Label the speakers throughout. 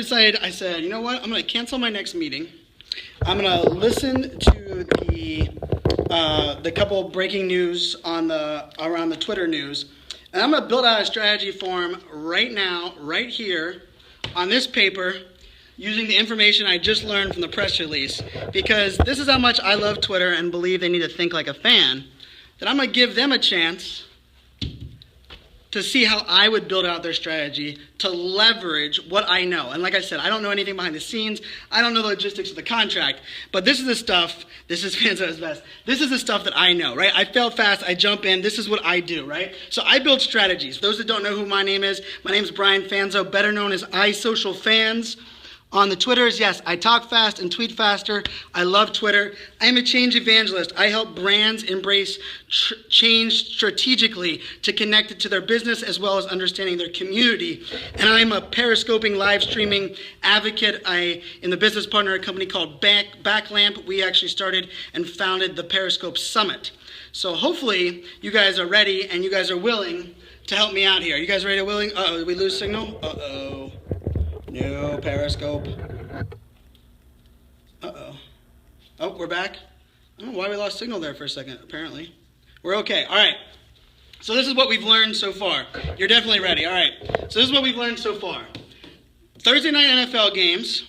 Speaker 1: I said, you know what? I'm going to cancel my next meeting. I'm going to listen to the couple breaking news around the Twitter news, and I'm going to build out a strategy for him right now, right here, on this paper, using the information I just learned from the press release, because this is how much I love Twitter and believe they need to think like a fan, that I'm going to give them a chance to see how I would build out their strategy to leverage what I know. And like I said, I don't know anything behind the scenes. I don't know the logistics of the contract. But this is the stuff, this is Fans at his best. This is the stuff that I know, right? I fail fast, I jump in, this is what I do, right? So I build strategies. For those that don't know who my name is Brian Fanzo, better known as iSocialFans. On the Twitters, yes, I talk fast and tweet faster. I love Twitter. I am a change evangelist. I help brands embrace change strategically to connect it to their business as well as understanding their community. And I'm a periscoping live streaming advocate. In the business partner, a company called Backlamp. We actually started and founded the Periscope Summit. So hopefully you guys are ready and you guys are willing to help me out here. You guys ready to willing? Uh-oh, did we lose signal? Uh-oh. No, Periscope. Uh-oh. Oh, we're back. I don't know why we lost signal there for a second, apparently. We're okay. All right. So this is what we've learned so far. You're definitely ready. All right. So this is what we've learned so far. Thursday night NFL games.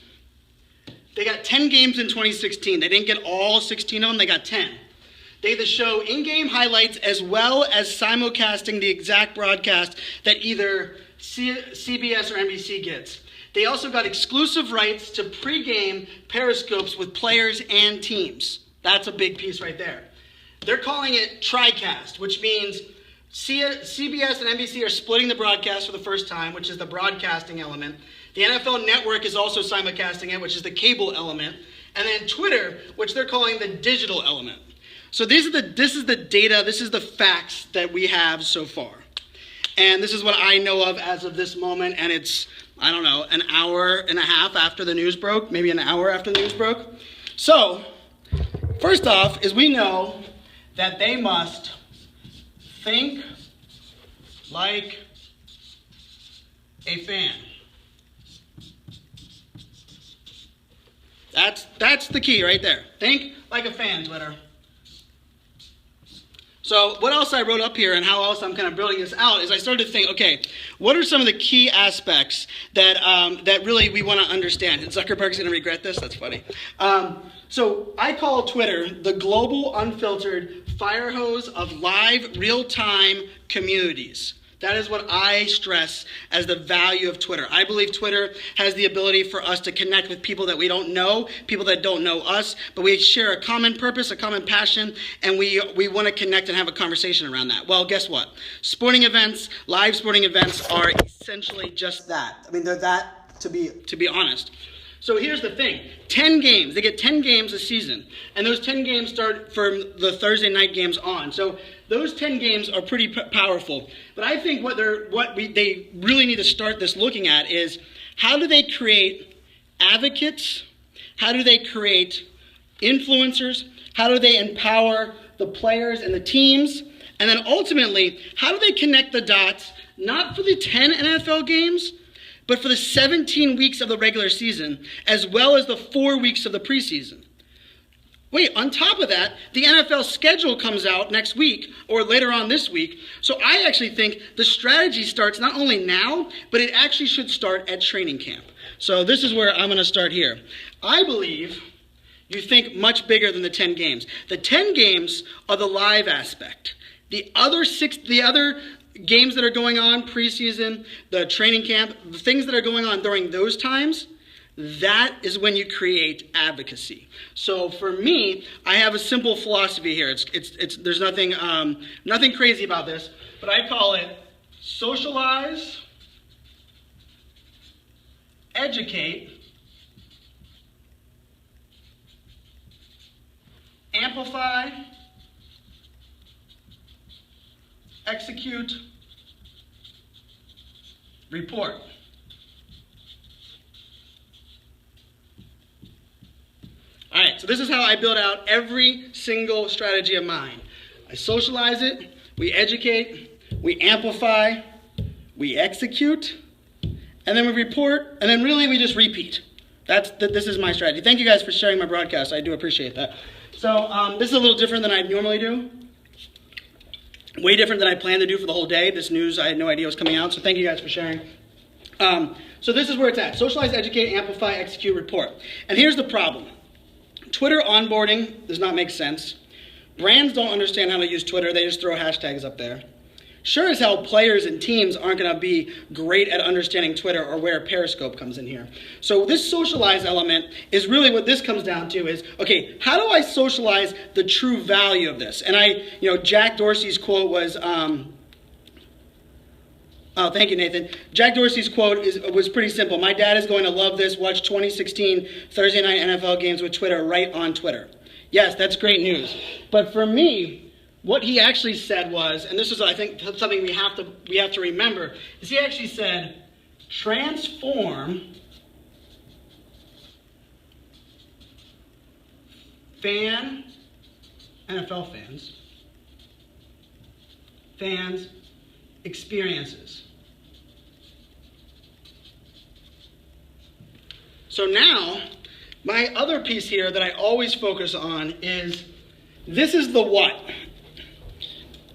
Speaker 1: They got 10 games in 2016. They didn't get all 16 of them. They got 10. They either show in-game highlights as well as simulcasting the exact broadcast that either CBS or NBC gets. They also got exclusive rights to pregame periscopes with players and teams. That's a big piece right there. They're calling it TriCast, which means CBS and NBC are splitting the broadcast for the first time, which is the broadcasting element. The NFL Network is also simulcasting it, which is the cable element. And then Twitter, which they're calling the digital element. So this is the data, this is the facts that we have so far. And this is what I know of as of this moment, and it's, I don't know, an hour and a half after the news broke, maybe an hour after the news broke. So, first off, is we know that they must think like a fan. That's the key right there. Think like a fan, Twitter. So what else I wrote up here and how else I'm kind of building this out is I started to think, okay, what are some of the key aspects that that really we want to understand? And Zuckerberg's going to regret this. That's funny. So I call Twitter the global unfiltered fire hose of live real-time communities. That is what I stress as the value of Twitter. I believe Twitter has the ability for us to connect with people that we don't know, people that don't know us, but we share a common purpose, a common passion, and we want to connect and have a conversation around that. Well, guess what? Sporting events, live sporting events are essentially just that. I mean, they're that, to be honest. So here's the thing, 10 games, they get 10 games a season, and those 10 games start from the Thursday night games on. So those 10 games are pretty powerful. But I think what they really need to start this looking at is how do they create advocates? How do they create influencers? How do they empower the players and the teams? And then ultimately, how do they connect the dots, not for the 10 NFL games, but for the 17 weeks of the regular season, as well as the 4 weeks of the preseason. Wait, on top of that, the NFL schedule comes out next week, or later on this week. So I actually think the strategy starts not only now, but it actually should start at training camp. So this is where I'm going to start here. I believe you think much bigger than the 10 games. The 10 games are the live aspect. The other games that are going on, preseason, the training camp, the things that are going on during those times, that is when you create advocacy. So for me, I have a simple philosophy here. There's nothing crazy about this, but I call it socialize, educate, amplify, execute, report. All right, so this is how I build out every single strategy of mine. I socialize it, we educate, we amplify, we execute, and then we report, and then really we just repeat. This is my strategy. Thank you guys for sharing my broadcast. I do appreciate that. So this is a little different than I normally do. Way different than I planned to do for the whole day. This news, I had no idea was coming out, so thank you guys for sharing. So this is where it's at. Socialize, educate, amplify, execute, report. And here's the problem. Twitter onboarding does not make sense. Brands don't understand how to use Twitter. They just throw hashtags up there. Sure as hell, players and teams aren't going to be great at understanding Twitter or where Periscope comes in here. So this socialize element is really what this comes down to is, okay, how do I socialize the true value of this? And Jack Dorsey's quote was, thank you, Nathan. Jack Dorsey's quote was pretty simple. My dad is going to love this. Watch 2016 Thursday night NFL games with Twitter right on Twitter. Yes, that's great news. But for me, what he actually said was, and this is, I think, something we have to remember, is he actually said, transform NFL fans' experiences. So now, my other piece here that I always focus on is, this is the what.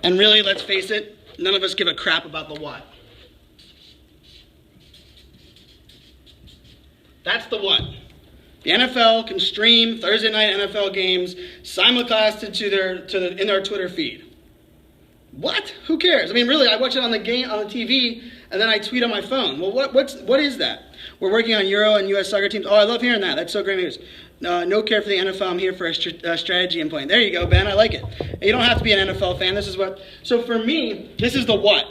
Speaker 1: And really, let's face it, none of us give a crap about the what. That's the what. The NFL can stream Thursday night NFL games simulcast in their Twitter feed. What? Who cares? I mean, really, I watch it on the TV, and then I tweet on my phone. Well, what is that? We're working on Euro and U.S. soccer teams. Oh, I love hearing that. That's so great news. No care for the NFL. I'm here for a strategy and point. There you go, Ben. I like it. You don't have to be an NFL fan. This is what. So for me, this is the what.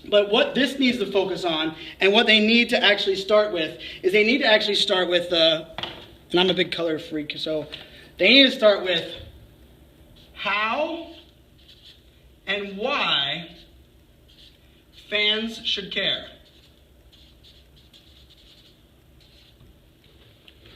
Speaker 1: But what this needs to focus on, and what they need to actually start with, is they need to actually start with, and I'm a big color freak, so they need to start with how and why fans should care.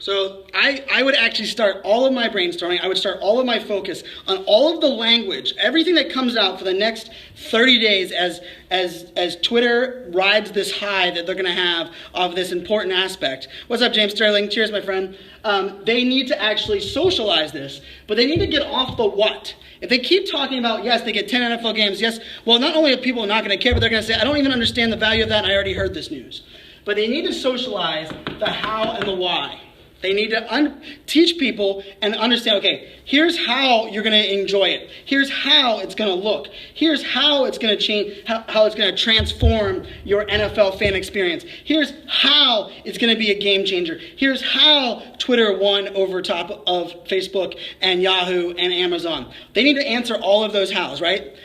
Speaker 1: So I would actually start all of my brainstorming, I would start all of my focus on all of the language, everything that comes out for the next 30 days as Twitter rides this high that they're going to have of this important aspect. What's up, James Sterling? Cheers, my friend. They need to actually socialize this, but they need to get off the what. If they keep talking about, yes, they get 10 NFL games, yes, well, not only are people not going to care, but they're going to say, I don't even understand the value of that, and I already heard this news. But they need to socialize the how and the why. They need to teach people and understand, okay, here's how you're going to enjoy it. Here's how it's going to look. Here's how it's going to change, how it's going to transform your NFL fan experience. Here's how it's going to be a game changer. Here's how Twitter won over top of Facebook and Yahoo and Amazon. They need to answer all of those hows, right?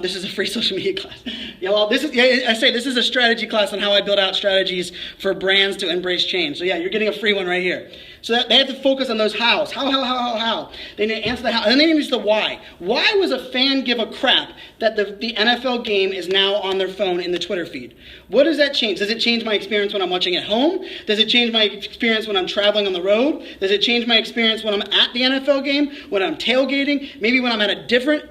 Speaker 1: This is a free social media class. Yeah, well, this is a strategy class on how I build out strategies for brands to embrace change. So yeah, you're getting a free one right here. So they have to focus on those hows. How. They need to answer the how. And then they need to answer the why. Why was a fan give a crap that the NFL game is now on their phone in the Twitter feed? What does that change? Does it change my experience when I'm watching at home? Does it change my experience when I'm traveling on the road? Does it change my experience when I'm at the NFL game? When I'm tailgating? Maybe when I'm at a different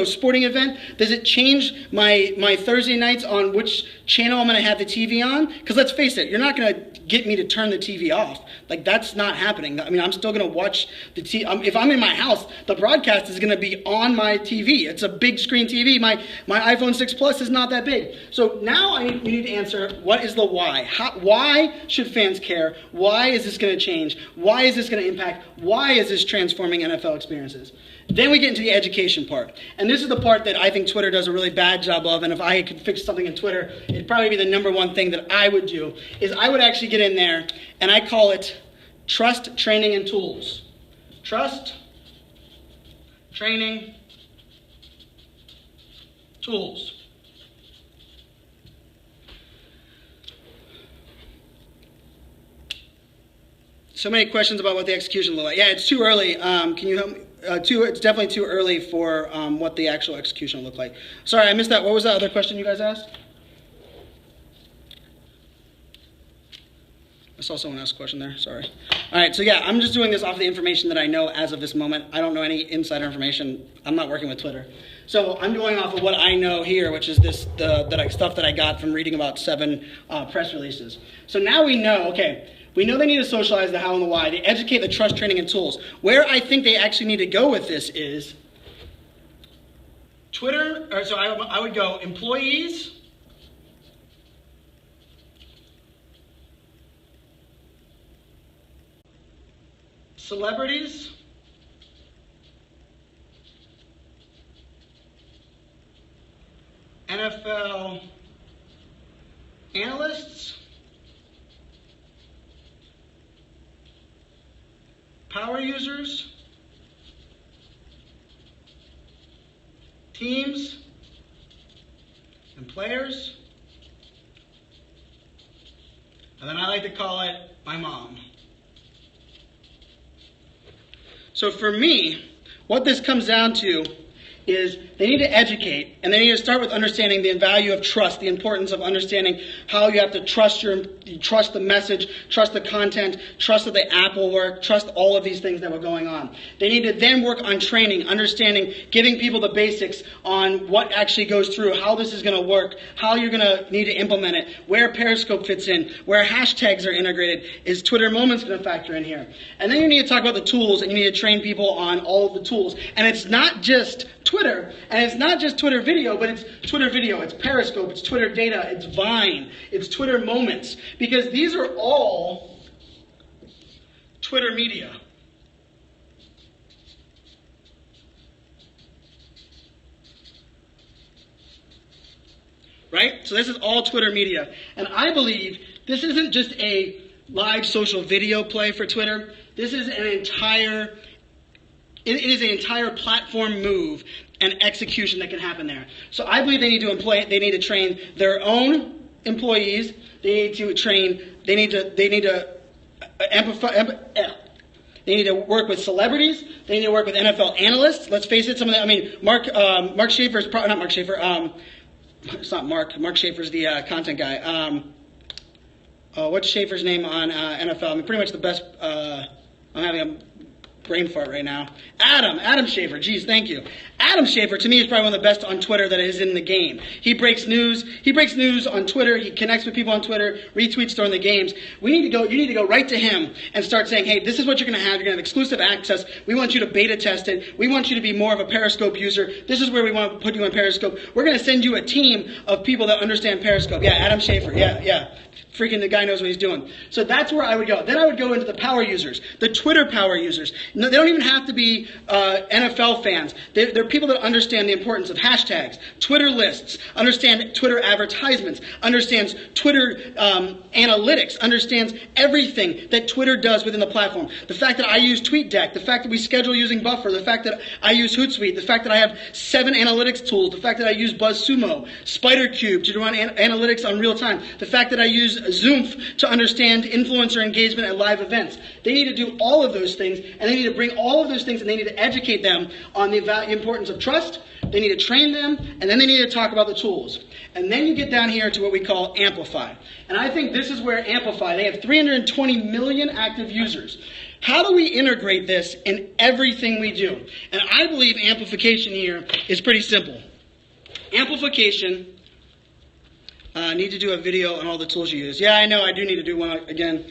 Speaker 1: sporting event? Does it change my Thursday nights on which channel I'm going to have the TV on? Because let's face it, you're not going to get me to turn the TV off. Like, that's not happening. I mean, I'm still going to watch the TV. If I'm in my house, the broadcast is going to be on my TV. It's a big screen TV. My iPhone 6 Plus is not that big. So now we need to answer, what is the why? Why should fans care? Why is this going to change? Why is this going to impact? Why is this transforming NFL experiences? Then we get into the education part. And this is the part that I think Twitter does a really bad job of. And if I could fix something in Twitter, it'd probably be the number one thing that I would do, is I would actually get in there, and I call it trust, training, and tools. Trust, training, tools. So many questions about what the execution look like. Yeah, it's too early. Can you help me? It's definitely too early for what the actual execution will look like. Sorry, I missed that. What was that other question you guys asked? saw someone ask a question there, sorry. All right, so yeah, I'm just doing this off the information that I know as of this moment. I don't know any insider information. I'm not working with Twitter. So I'm going off of what I know here, which is this stuff that I got from reading about 7 press releases. So now we know, okay, we know they need to socialize the how and the why. They educate the trust training and tools. Where I think they actually need to go with this is Twitter, or so I would go employees, celebrities, NFL analysts, power users, teams, and players, and then I like to call it my mom. So for me, what this comes down to is they need to educate, and they need to start with understanding the value of trust, the importance of understanding how you have to trust the message, trust the content, trust that the app will work, trust all of these things that were going on. They need to then work on training, understanding, giving people the basics on what actually goes through, how this is going to work, how you're going to need to implement it, where Periscope fits in, where hashtags are integrated, is Twitter Moments going to factor in here. And then you need to talk about the tools, and you need to train people on all of the tools. And it's not just Twitter, and it's not just Twitter video, but it's Twitter video, it's Periscope, it's Twitter data, it's Vine, it's Twitter Moments, because these are all Twitter media. Right? So this is all Twitter media. And I believe this isn't just a live social video play for Twitter. This is an entire platform move and execution that can happen there. So I believe they need to train their own employees. They need to work with celebrities. They need to work with NFL analysts. Let's face it, Mark Schaefer's not Mark Schaefer. It's not Mark. Mark Schaefer's the content guy. What's Schaefer's name on NFL? Pretty much the best. I'm having a brain fart right now. Adam Schaefer. Geez, thank you. Adam Schaefer, to me, is probably one of the best on Twitter that is in the game. He breaks news. He breaks news on Twitter. He connects with people on Twitter, retweets during the games. You need to go right to him and start saying, hey, this is what you're going to have. You're going to have exclusive access. We want you to beta test it. We want you to be more of a Periscope user. This is where we want to put you on Periscope. We're going to send you a team of people that understand Periscope. Yeah, Adam Schaefer. Yeah. Freaking the guy knows what he's doing. So that's where I would go. Then I would go into the power users, the Twitter power users. No, they don't even have to be NFL fans. They're people that understand the importance of hashtags, Twitter lists, understand Twitter advertisements, understands Twitter analytics, understands everything that Twitter does within the platform. The fact that I use TweetDeck, the fact that we schedule using Buffer, the fact that I use Hootsuite, the fact that I have 7 analytics tools, the fact that I use BuzzSumo, SpiderCube to run analytics on real time, the fact that I use Zoomf to understand influencer engagement at live events. They need to do all of those things, and they need to bring all of those things, and they need to educate them on the importance of trust. They need to train them, and then they need to talk about the tools. And then you get down here to what we call Amplify. And I think this is where Amplify, they have 320 million active users. How do we integrate this in everything we do? And I believe amplification here is pretty simple. Amplification, need to do a video on all the tools you use. Yeah, I know, I do need to do one again.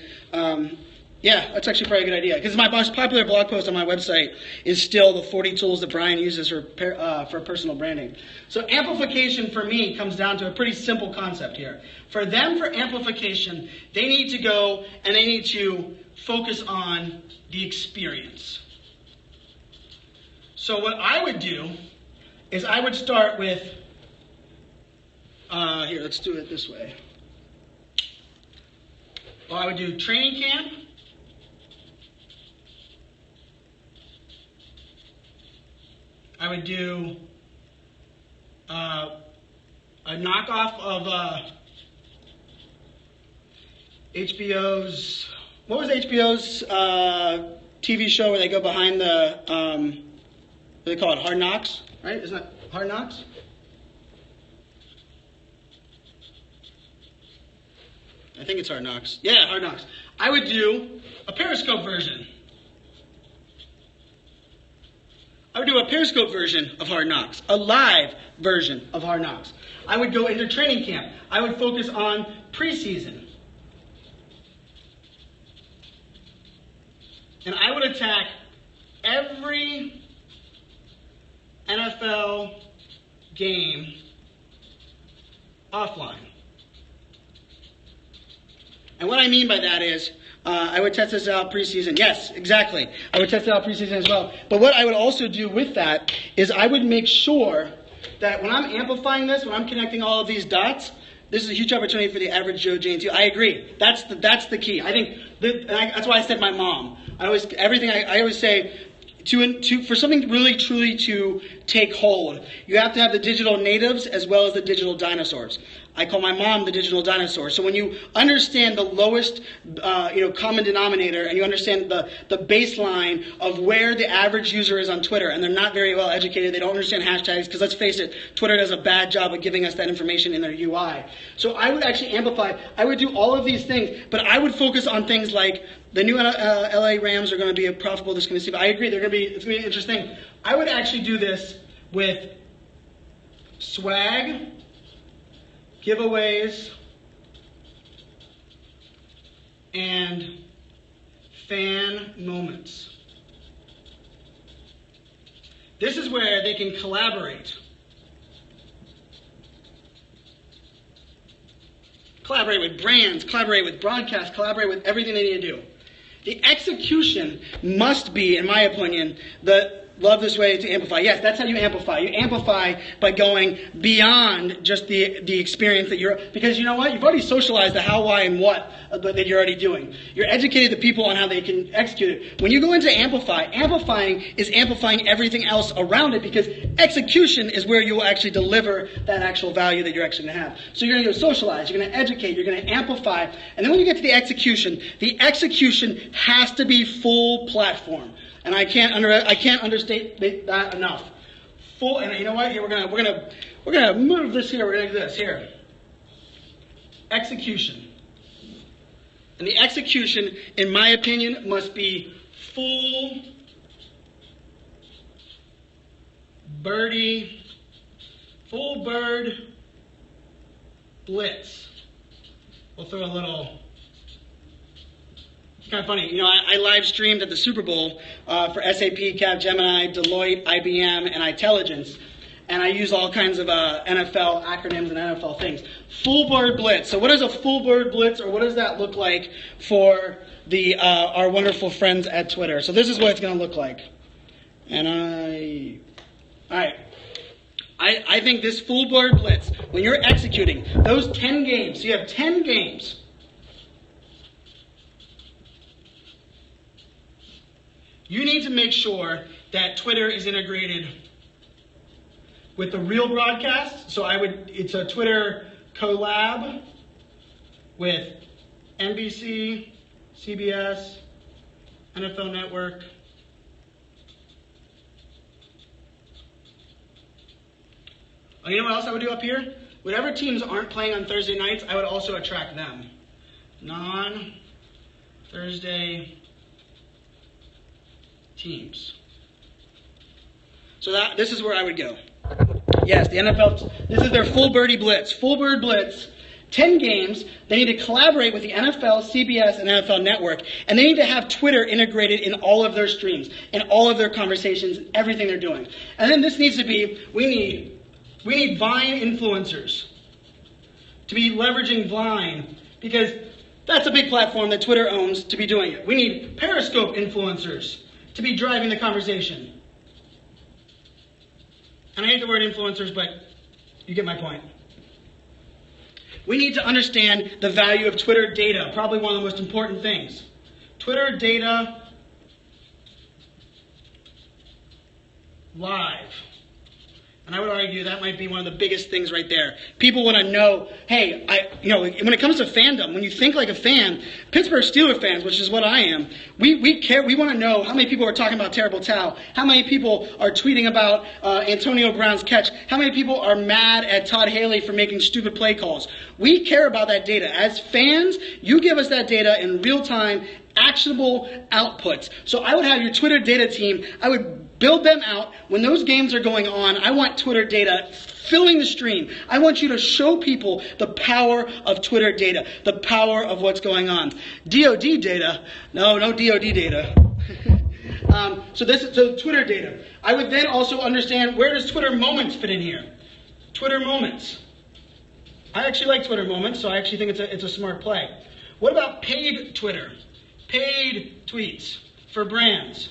Speaker 1: Yeah, that's actually probably a good idea. Because my most popular blog post on my website is still the 40 tools that Brian uses for personal branding. So amplification for me comes down to a pretty simple concept here. For them, for amplification, they need to go and they need to focus on the experience. So what I would do is I would start with, here, let's do it this way. Well, I would do training camp. I would do a knockoff of HBO's, what was HBO's TV show where they go behind the, what do they call it, Hard Knocks, right? Isn't that Hard Knocks? I think it's Hard Knocks. Yeah, Hard Knocks. I would do a Periscope version. I would do a Periscope version of Hard Knocks, a live version of Hard Knocks. I would go into training camp. I would focus on preseason. And I would attack every NFL game offline. And what I mean by that is, I would test this out preseason. Yes, exactly. I would test it out preseason as well. But what I would also do with that is I would make sure that when I'm amplifying this, when I'm connecting all of these dots, this is a huge opportunity for the average Joe Jane too. I agree. That's the key. I think that's why I said my mom. I always say for something really truly to take hold, you have to have the digital natives as well as the digital dinosaurs. I call my mom the digital dinosaur. So when you understand the lowest common denominator, and you understand the baseline of where the average user is on Twitter, and they're not very well educated, they don't understand hashtags, because let's face it, Twitter does a bad job of giving us that information in their UI. So I would actually amplify, I would do all of these things, but I would focus on things like the new LA Rams are going to be profitable this season. I agree, it's going to be interesting. I would actually do this with swag, giveaways, and fan moments. This is where they can collaborate. Collaborate with brands, collaborate with broadcasts, collaborate with everything they need to do. The execution must be, in my opinion, love this way to amplify. Yes, that's how you amplify. You amplify by going beyond just the experience that you're, because you know what? You've already socialized the how, why, and what that you're already doing. You're educated the people on how they can execute it. When you go into amplifying is amplifying everything else around it, because execution is where you will actually deliver that actual value that you're actually going to have. So you're going to go socialize, you're going to educate, you're going to amplify, and then when you get to the execution has to be full platform. And I can't understate that enough. Full, and you know what? Here we're gonna move this here. We're gonna do this here. Execution. And the execution, in my opinion, must be full bird blitz. We'll throw a little. It's kind of funny. You know, I live streamed at the Super Bowl for SAP, Capgemini, Deloitte, IBM, and Intelligence. And I use all kinds of NFL acronyms and NFL things. Full bird blitz. So what is a full bird blitz, or what does that look like for our wonderful friends at Twitter? So this is what it's going to look like. And all right. I think this full bird blitz, when you're executing those 10 games, so you have 10 games. You need to make sure that Twitter is integrated with the real broadcast. So it's a Twitter collab with NBC, CBS, NFL Network. Oh, you know what else I would do up here? Whatever teams aren't playing on Thursday nights, I would also attract them. Non-Thursday teams. So this is where I would go. Yes, the NFL, this is their full birdie blitz. Full bird blitz. 10 games. They need to collaborate with the NFL, CBS, and NFL Network. And they need to have Twitter integrated in all of their streams, in all of their conversations, everything they're doing. And then this needs to be, we need Vine influencers to be leveraging Vine, because that's a big platform that Twitter owns to be doing it. We need Periscope influencers to be driving the conversation. And I hate the word influencers, but you get my point. We need to understand the value of Twitter data, probably one of the most important things. Twitter data live. And I would argue that might be one of the biggest things right there. People want to know, hey, when it comes to fandom, when you think like a fan, Pittsburgh Steelers fans, which is what I am, we care. We want to know how many people are talking about Terrible Towel, how many people are tweeting about Antonio Brown's catch, how many people are mad at Todd Haley for making stupid play calls. We care about that data. As fans, you give us that data in real time, actionable outputs. So I would have your Twitter data team, I would build them out. When those games are going on, I want Twitter data filling the stream. I want you to show people the power of Twitter data, the power of what's going on. DoD data, no DoD data. So Twitter data. I would then also understand, where does Twitter Moments fit in here? Twitter Moments. I actually like Twitter Moments, so I actually think it's a smart play. What about paid Twitter? Paid tweets for brands.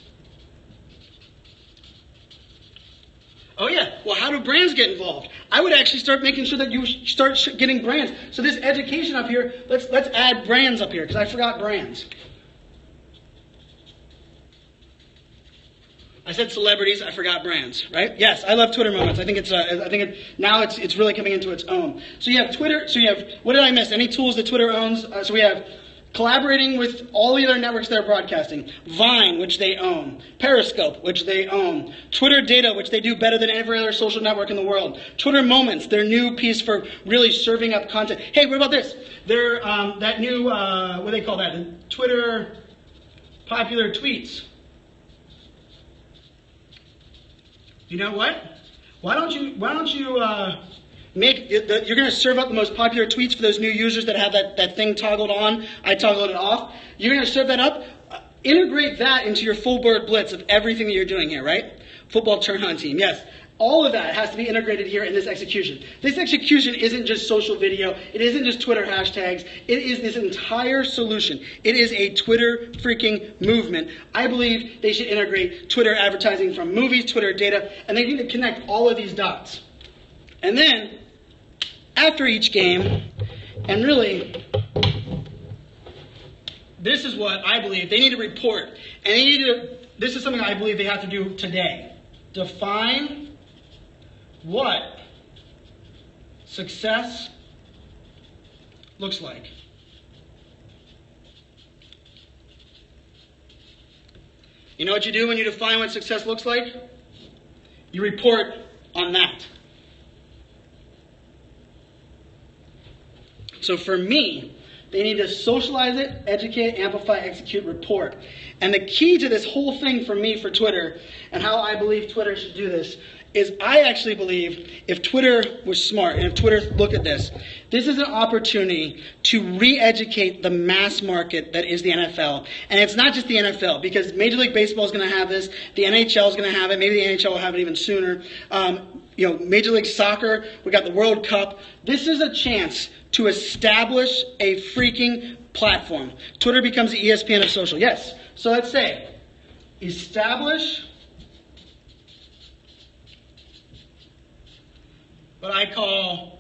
Speaker 1: Oh yeah, well, how do brands get involved? I would actually start making sure that you start getting brands. So this education up here, let's add brands up here, because I forgot brands. I said celebrities, I forgot brands, right? Yes, I love Twitter Moments. I think it's really coming into its own. So you have Twitter. So you have, what did I miss? Any tools that Twitter owns? So we have collaborating with all the other networks that are broadcasting. Vine, which they own. Periscope, which they own. Twitter Data, which they do better than every other social network in the world. Twitter Moments, their new piece for really serving up content. Hey, what about this? Their that new what do they call that? The Twitter popular tweets. You know what? Why don't you you're going to serve up the most popular tweets for those new users that have that thing toggled on. I toggled it off. You're going to serve that up. Integrate that into your full board blitz of everything that you're doing here, right? Football turn-on team, yes. All of that has to be integrated here in this execution. This execution isn't just social video. It isn't just Twitter hashtags. It is this entire solution. It is a Twitter freaking movement. I believe they should integrate Twitter advertising from movies, Twitter data, and they need to connect all of these dots. And then, after each game, and really, this is what I believe they need to report. And this is something I believe they have to do today. Define what success looks like. You know what you do when you define what success looks like? You report on that. So for me, they need to socialize it, educate, amplify, execute, report. And the key to this whole thing for me, for Twitter, and how I believe Twitter should do this, is I actually believe if Twitter was smart, and if Twitter looked at this is an opportunity to re-educate the mass market that is the NFL. And it's not just the NFL, because Major League Baseball is going to have this, the NHL is going to have it, maybe the NHL will have it even sooner. Major League Soccer, we got the World Cup. This is a chance to establish a freaking platform. Twitter becomes the ESPN of social. Yes. So let's say, establish what I call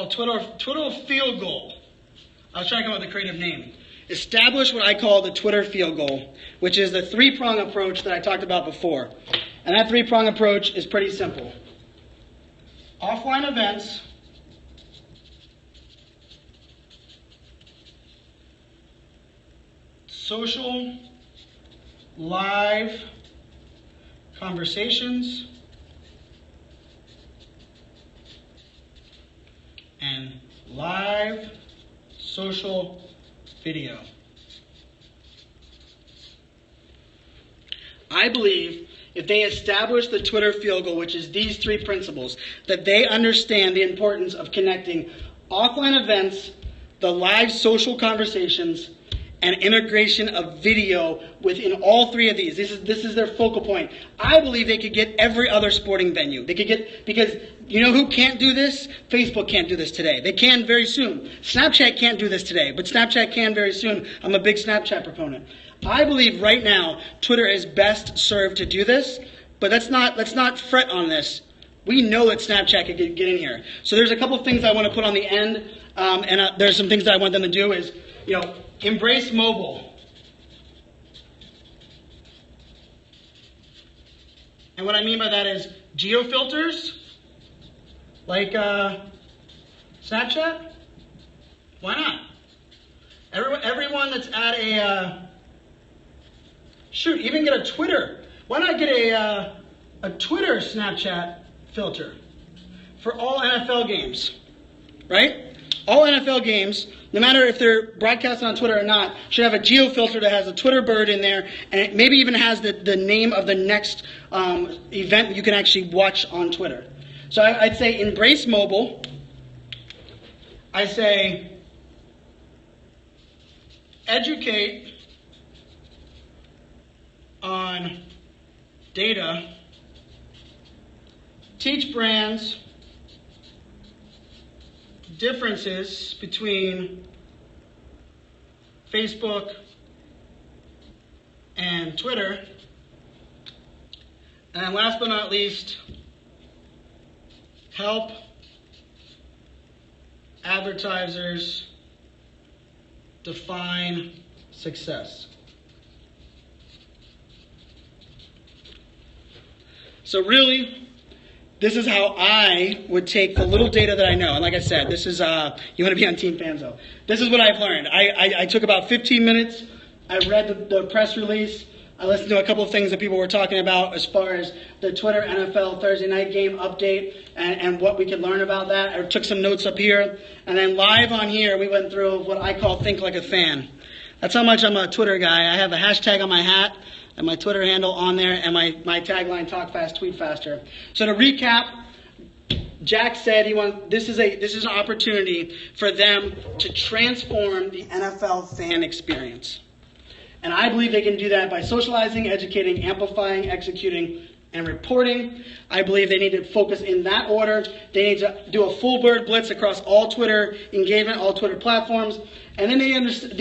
Speaker 1: Twitter field goal. I was trying to come up with a creative name. Establish what I call the Twitter field goal, which is the three-prong approach that I talked about before. And that three-prong approach is pretty simple. Offline events, social, live conversations, and live social video. I believe if they establish the Twitter field goal, which is these three principles, that they understand the importance of connecting offline events, the live social conversations, and integration of video within all three of these. This is their focal point. I believe they could get every other sporting venue. They could get, because you know who can't do this? Facebook can't do this today. They can very soon. Snapchat can't do this today, but Snapchat can very soon. I'm a big Snapchat proponent. I believe right now Twitter is best served to do this but let's not fret on this. We know that Snapchat could get in here. So there's a couple of things I want to put on the end, and there's some things that I want them to do is, embrace mobile. And what I mean by that is geo-filters, like Snapchat. Why not? Everyone that's at even get a Twitter. Why not get a Twitter Snapchat filter for all NFL games, right? All NFL games, no matter if they're broadcasted on Twitter or not, should have a geo filter that has a Twitter bird in there, and it maybe even has the name of the next event you can actually watch on Twitter. So I'd say embrace mobile. I say educate on data. Teach brands differences between Facebook and Twitter. And last but not least, help advertisers define success. So really, this is how I would take the little data that I know. And like I said, this is, you want to be on Team Fanzo. This is what I've learned. I took about 15 minutes. I read the press release. I listened to a couple of things that people were talking about as far as the Twitter NFL Thursday night game update and what we could learn about that. I took some notes up here. And then live on here, we went through what I call ThinkLikeAFan. That's how much I'm a Twitter guy. I have a hashtag on my hat and my Twitter handle on there, and my tagline, talk fast, tweet faster. So to recap, Jack said this is an opportunity for them to transform the NFL fan experience. And I believe they can do that by socializing, educating, amplifying, executing, and reporting. I believe they need to focus in that order. They need to do a full bird blitz across all Twitter engagement, all Twitter platforms. And then they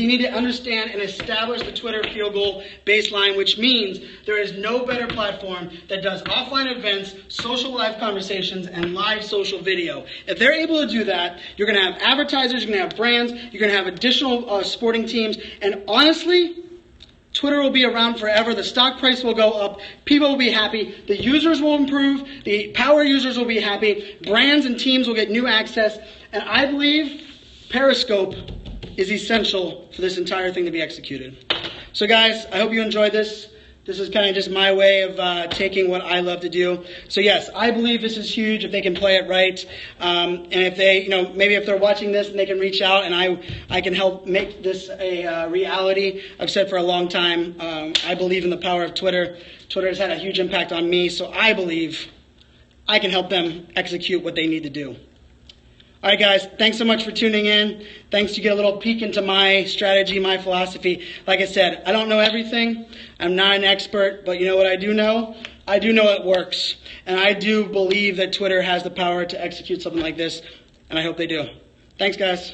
Speaker 1: need to understand and establish the Twitter field goal baseline, which means there is no better platform that does offline events, social live conversations, and live social video. If they're able to do that, you're going to have advertisers, you're going to have brands, you're going to have additional sporting teams, and honestly, Twitter will be around forever. The stock price will go up. People will be happy. The users will improve. The power users will be happy. Brands and teams will get new access. And I believe Periscope is essential for this entire thing to be executed. So guys, I hope you enjoyed this. This is kind of just my way of taking what I love to do. So yes, I believe this is huge if they can play it right. And if they, maybe if they're watching this and they can reach out and I can help make this a reality. I've said for a long time, I believe in the power of Twitter. Twitter has had a huge impact on me, so I believe I can help them execute what they need to do. All right, guys, thanks so much for tuning in. Thanks, you get a little peek into my strategy, my philosophy. Like I said, I don't know everything. I'm not an expert, but you know what I do know? I do know it works. And I do believe that Twitter has the power to execute something like this, and I hope they do. Thanks, guys.